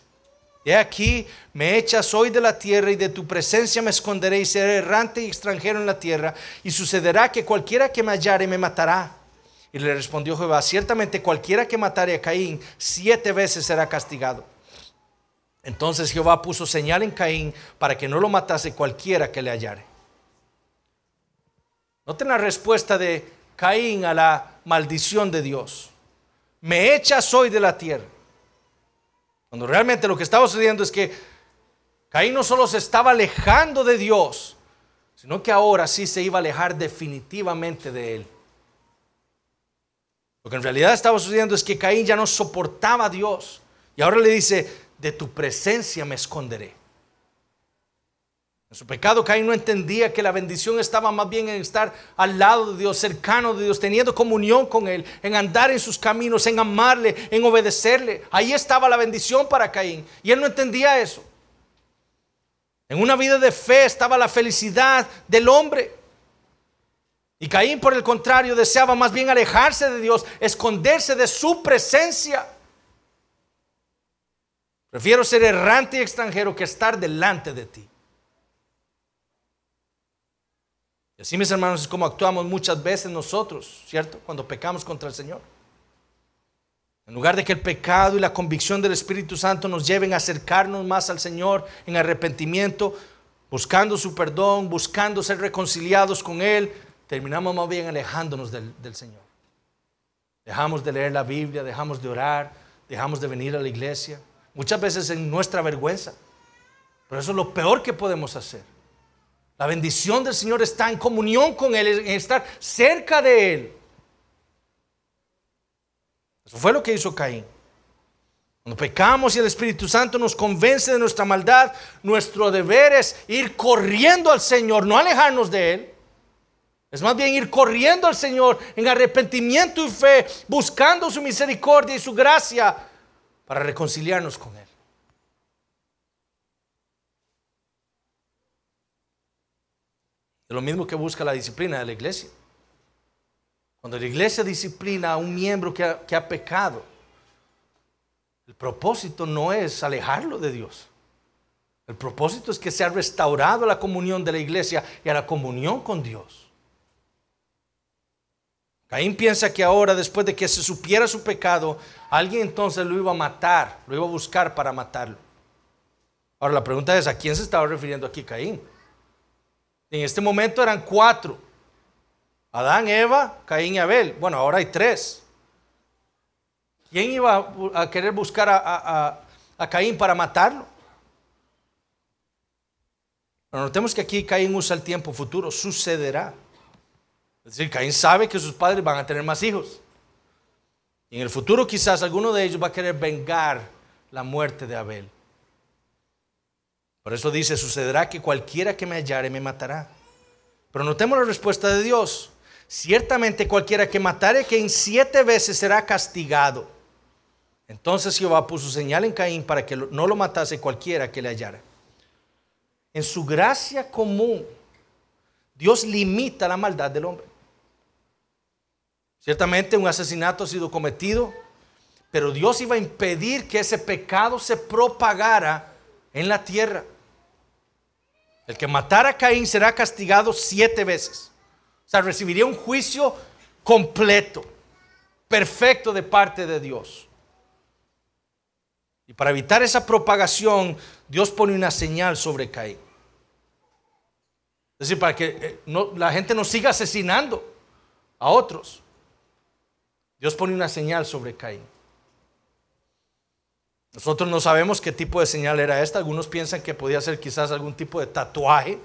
He aquí, me echas hoy de la tierra y de tu presencia me esconderé y seré errante y extranjero en la tierra. Y sucederá que cualquiera que me hallare me matará. Y le respondió Jehová, ciertamente cualquiera que matare a Caín 7 veces será castigado. Entonces Jehová puso señal en Caín para que no lo matase cualquiera que le hallare. Noten la respuesta de Caín a la maldición de Dios. Me echas hoy de la tierra. Cuando realmente lo que estaba sucediendo es que Caín no solo se estaba alejando de Dios, sino que ahora sí se iba a alejar definitivamente de él. Lo que en realidad estaba sucediendo es que Caín ya no soportaba a Dios. Y ahora le dice, de tu presencia me esconderé. En su pecado, Caín no entendía que la bendición estaba más bien en estar al lado de Dios, cercano de Dios, teniendo comunión con Él, en andar en sus caminos, en amarle, en obedecerle. Ahí estaba la bendición para Caín. Y él no entendía eso. En una vida de fe estaba la felicidad del hombre. Y Caín, por el contrario, deseaba más bien alejarse de Dios, esconderse de su presencia. Prefiero ser errante y extranjero que estar delante de ti. Y así, mis hermanos, es como actuamos muchas veces nosotros, ¿cierto? Cuando pecamos contra el Señor. En lugar de que el pecado y la convicción del Espíritu Santo nos lleven a acercarnos más al Señor en arrepentimiento, buscando su perdón, buscando ser reconciliados con Él, terminamos más bien alejándonos del Señor. Dejamos de leer la Biblia, dejamos de orar, dejamos de venir a la iglesia. Muchas veces en nuestra vergüenza. Pero eso es lo peor que podemos hacer. La bendición del Señor está en comunión con Él, en estar cerca de Él. Eso fue lo que hizo Caín. Cuando pecamos y el Espíritu Santo nos convence de nuestra maldad, nuestro deber es ir corriendo al Señor, no alejarnos de Él. Es más bien ir corriendo al Señor en arrepentimiento y fe, buscando su misericordia y su gracia para reconciliarnos con Él. Es lo mismo que busca la disciplina de la iglesia. Cuando la iglesia disciplina a un miembro que ha pecado, el propósito no es alejarlo de Dios. El propósito es que sea restaurado a la comunión de la iglesia y a la comunión con Dios. Caín piensa que ahora, después de que se supiera su pecado, alguien entonces lo iba a matar, lo iba a buscar para matarlo. Ahora la pregunta es, ¿a quién se estaba refiriendo aquí Caín? En este momento eran 4. Adán, Eva, Caín y Abel. Bueno, ahora hay 3. ¿Quién iba a querer buscar a Caín para matarlo? Pero notemos que aquí Caín usa el tiempo futuro, sucederá. Es decir, Caín sabe que sus padres van a tener más hijos. Y en el futuro quizás alguno de ellos va a querer vengar la muerte de Abel. Por eso dice, sucederá que cualquiera que me hallare me matará. Pero notemos la respuesta de Dios. Ciertamente cualquiera que matare a Caín 7 veces será castigado. Entonces Jehová puso señal en Caín para que no lo matase cualquiera que le hallara. En su gracia común, Dios limita la maldad del hombre. Ciertamente un asesinato ha sido cometido, pero Dios iba a impedir que ese pecado se propagara en la tierra. El que matara a Caín será castigado 7 veces. O sea, recibiría un juicio completo, perfecto de parte de Dios. Y para evitar esa propagación, Dios pone una señal sobre Caín. Es decir, para que la gente no siga asesinando a otros. Dios pone una señal sobre Caín. Nosotros no sabemos qué tipo de señal era esta. Algunos piensan que podía ser quizás algún tipo de tatuaje,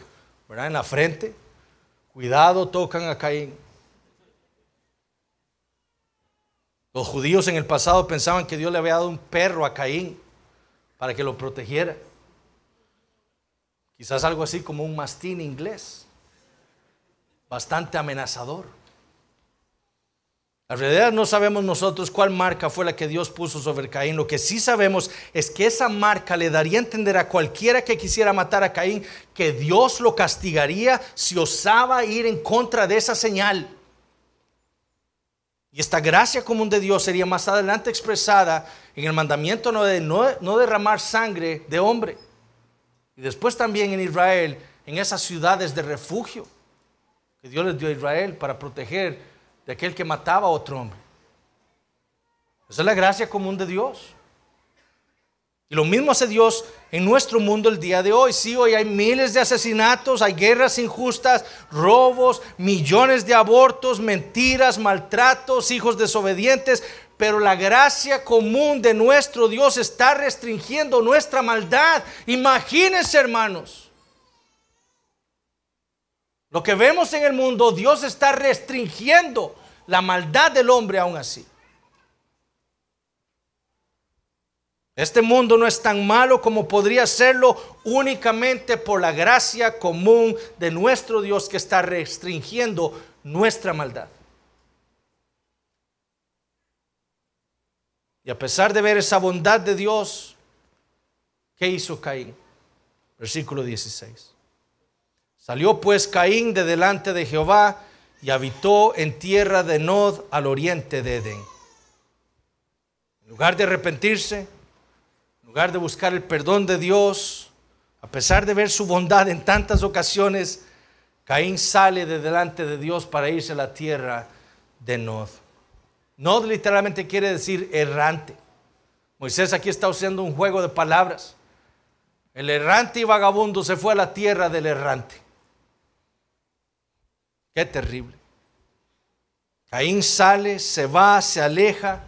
¿verdad?, en la frente. Cuidado, tocan a Caín. Los judíos en el pasado pensaban que Dios le había dado un perro a Caín para que lo protegiera. Quizás algo así como un mastín inglés, bastante amenazador. En realidad no sabemos nosotros cuál marca fue la que Dios puso sobre Caín. Lo que sí sabemos es que esa marca le daría a entender a cualquiera que quisiera matar a Caín que Dios lo castigaría si osaba ir en contra de esa señal. Y esta gracia común de Dios sería más adelante expresada en el mandamiento de no derramar sangre de hombre. Y después también en Israel, en esas ciudades de refugio que Dios les dio a Israel para proteger de aquel que mataba a otro hombre. Esa es la gracia común de Dios. Y lo mismo hace Dios en nuestro mundo el día de hoy. Sí, hoy hay miles de asesinatos, hay guerras injustas, robos, millones de abortos, mentiras, maltratos, hijos desobedientes. Pero la gracia común de nuestro Dios está restringiendo nuestra maldad. Imagínense, hermanos. Lo que vemos en el mundo, Dios está restringiendo la maldad del hombre aún así. Este mundo no es tan malo como podría serlo únicamente por la gracia común de nuestro Dios que está restringiendo nuestra maldad. Y a pesar de ver esa bondad de Dios, ¿qué hizo Caín? Versículo 16. Salió pues Caín de delante de Jehová y habitó en tierra de Nod al oriente de Edén. En lugar de arrepentirse, en lugar de buscar el perdón de Dios, a pesar de ver su bondad en tantas ocasiones, Caín sale de delante de Dios para irse a la tierra de Nod. Nod literalmente quiere decir errante. Moisés aquí está usando un juego de palabras. El errante y vagabundo se fue a la tierra del errante. Qué terrible. Caín sale, se va, se aleja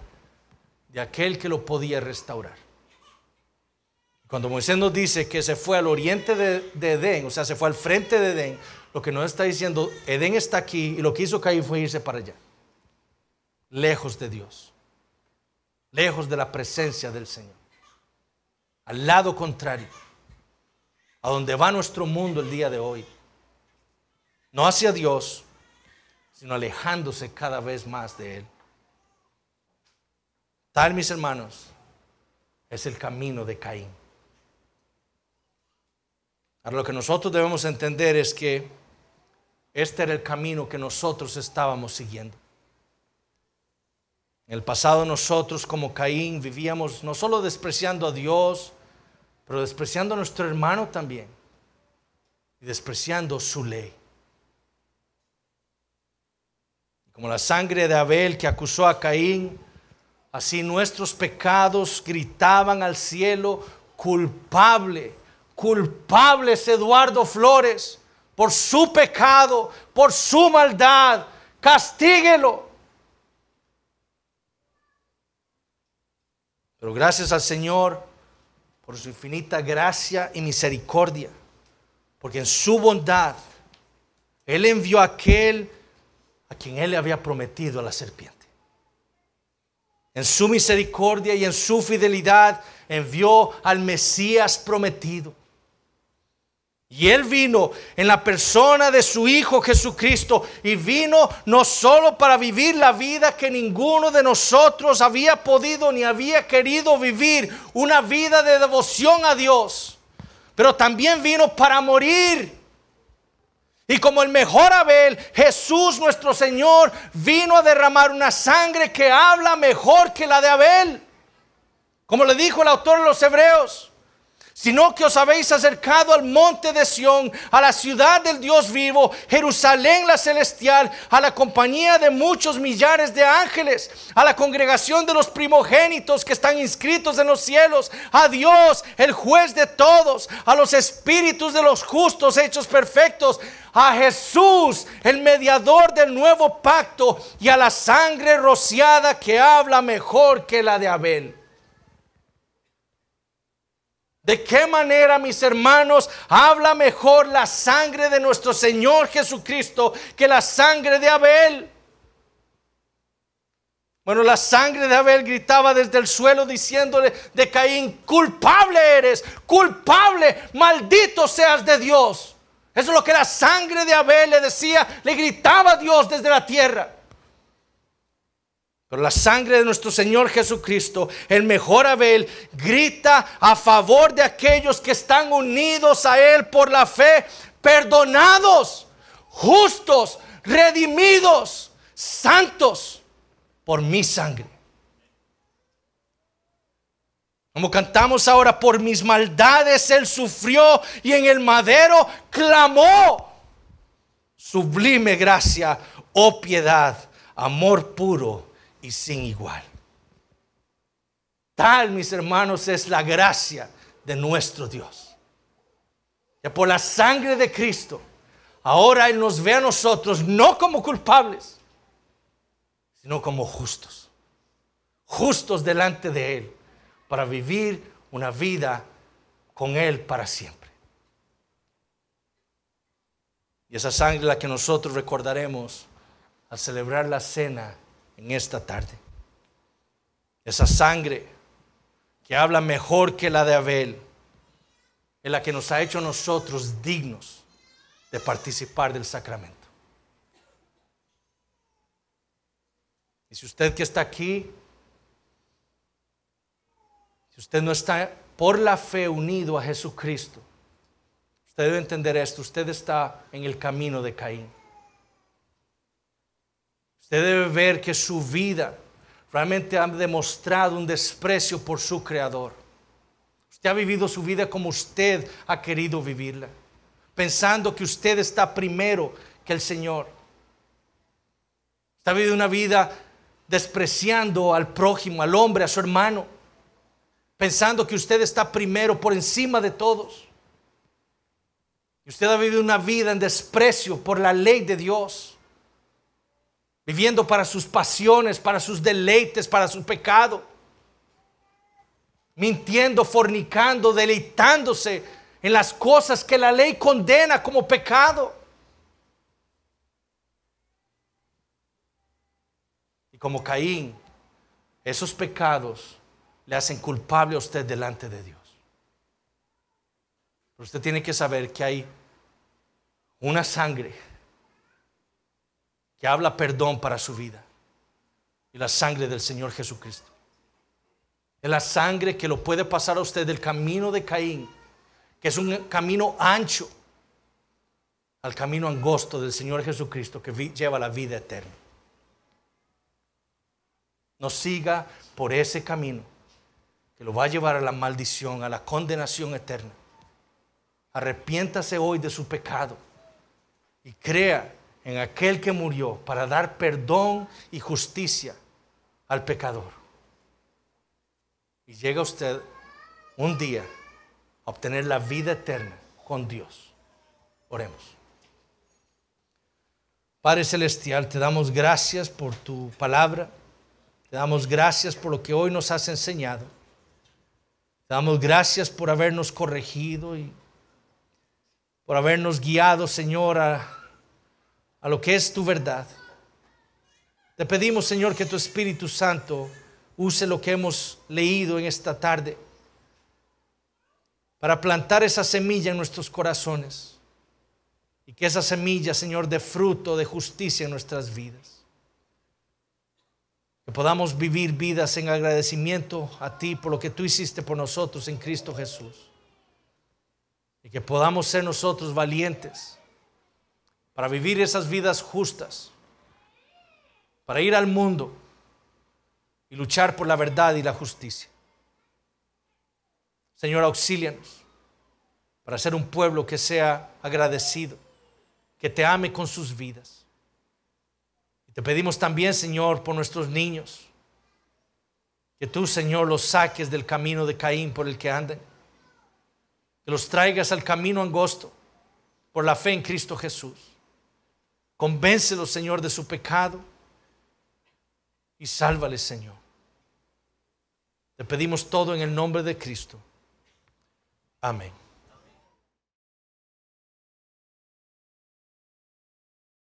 de aquel que lo podía restaurar. Cuando Moisés nos dice que se fue al oriente de Edén, o sea, se fue al frente de Edén, lo que nos está diciendo, Edén está aquí y lo que hizo Caín fue irse para allá. Lejos de Dios, lejos de la presencia del Señor, al lado contrario, a donde va nuestro mundo el día de hoy, no hacia Dios, sino alejándose cada vez más de Él. Tal, mis hermanos, es el camino de Caín. Ahora, lo que nosotros debemos entender es que este era el camino que nosotros estábamos siguiendo. En el pasado nosotros como Caín vivíamos no solo despreciando a Dios, pero despreciando a nuestro hermano también y despreciando su ley. Como la sangre de Abel que acusó a Caín, así nuestros pecados gritaban al cielo: culpable, culpable es Eduardo Flores por su pecado, por su maldad, castíguelo. Pero gracias al Señor por su infinita gracia y misericordia, porque en su bondad Él envió a aquel a quien Él le había prometido a la serpiente. En su misericordia y en su fidelidad envió al Mesías prometido. Y Él vino en la persona de su Hijo Jesucristo, y vino no solo para vivir la vida que ninguno de nosotros había podido ni había querido vivir, una vida de devoción a Dios, pero también vino para morir. Y como el mejor Abel, Jesús nuestro Señor vino a derramar una sangre que habla mejor que la de Abel. Como le dijo el autor de los Hebreos: sino que os habéis acercado al monte de Sión, a la ciudad del Dios vivo, Jerusalén la celestial, a la compañía de muchos millares de ángeles, a la congregación de los primogénitos que están inscritos en los cielos, a Dios, el juez de todos, a los espíritus de los justos hechos perfectos, a Jesús, el mediador del nuevo pacto, y a la sangre rociada que habla mejor que la de Abel. ¿De qué manera, mis hermanos, habla mejor la sangre de nuestro Señor Jesucristo que la sangre de Abel? Bueno, la sangre de Abel gritaba desde el suelo diciéndole de Caín: culpable eres, culpable, maldito seas de Dios. Eso es lo que la sangre de Abel le decía, le gritaba a Dios desde la tierra. Pero la sangre de nuestro Señor Jesucristo, el mejor Abel, grita a favor de aquellos que están unidos a Él por la fe, perdonados, justos, redimidos, santos por mi sangre. Como cantamos ahora: por mis maldades Él sufrió y en el madero clamó. Sublime gracia, oh piedad, amor puro y sin igual. Tal, mis hermanos, es la gracia de nuestro Dios, que por la sangre de Cristo ahora Él nos ve a nosotros no como culpables, sino como justos, justos delante de Él, para vivir una vida con Él para siempre. Y esa sangre es la que nosotros recordaremos al celebrar la cena en esta tarde. Esa sangre que habla mejor que la de Abel, es la que nos ha hecho nosotros dignos de participar del sacramento. Y si usted que está aquí, si usted no está por la fe unido a Jesucristo, usted debe entender esto: usted está en el camino de Caín. Usted debe ver que su vida realmente ha demostrado un desprecio por su Creador. Usted ha vivido su vida como usted ha querido vivirla, pensando que usted está primero que el Señor. Usted ha vivido una vida despreciando al prójimo, al hombre, a su hermano, pensando que usted está primero, por encima de todos. Y usted ha vivido una vida en desprecio por la ley de Dios, viviendo para sus pasiones, para sus deleites, para su pecado, mintiendo, fornicando, deleitándose en las cosas que la ley condena como pecado. Y como Caín, esos pecados le hacen culpable a usted delante de Dios. Pero usted tiene que saber que hay una sangre que habla perdón para su vida, y la sangre del Señor Jesucristo. Es la sangre que lo puede pasar a usted del camino de Caín, que es un camino ancho, al camino angosto del Señor Jesucristo, que lleva la vida eterna. No siga por ese camino que lo va a llevar a la maldición, a la condenación eterna. Arrepiéntase hoy de su pecado y crea en aquel que murió para dar perdón y justicia al pecador. Y llega usted un día a obtener la vida eterna con Dios. Oremos. Padre Celestial, te damos gracias por tu palabra. Te damos gracias por lo que hoy nos has enseñado. Te damos gracias por habernos corregido y por habernos guiado, Señor, a lo que es tu verdad. Te pedimos, Señor, que tu Espíritu Santo use lo que hemos leído en esta tarde para plantar esa semilla en nuestros corazones, y que esa semilla, Señor, dé fruto de justicia en nuestras vidas. Que podamos vivir vidas en agradecimiento a ti por lo que tú hiciste por nosotros en Cristo Jesús. Y que podamos ser nosotros valientes para vivir esas vidas justas, para ir al mundo y luchar por la verdad y la justicia. Señor, auxílianos para ser un pueblo que sea agradecido, que te ame con sus vidas. Te pedimos también, Señor, por nuestros niños, que tú, Señor, los saques del camino de Caín por el que andan, que los traigas al camino angosto por la fe en Cristo Jesús. Convéncelos, Señor, de su pecado y sálvales, Señor. Te pedimos todo en el nombre de Cristo. Amén.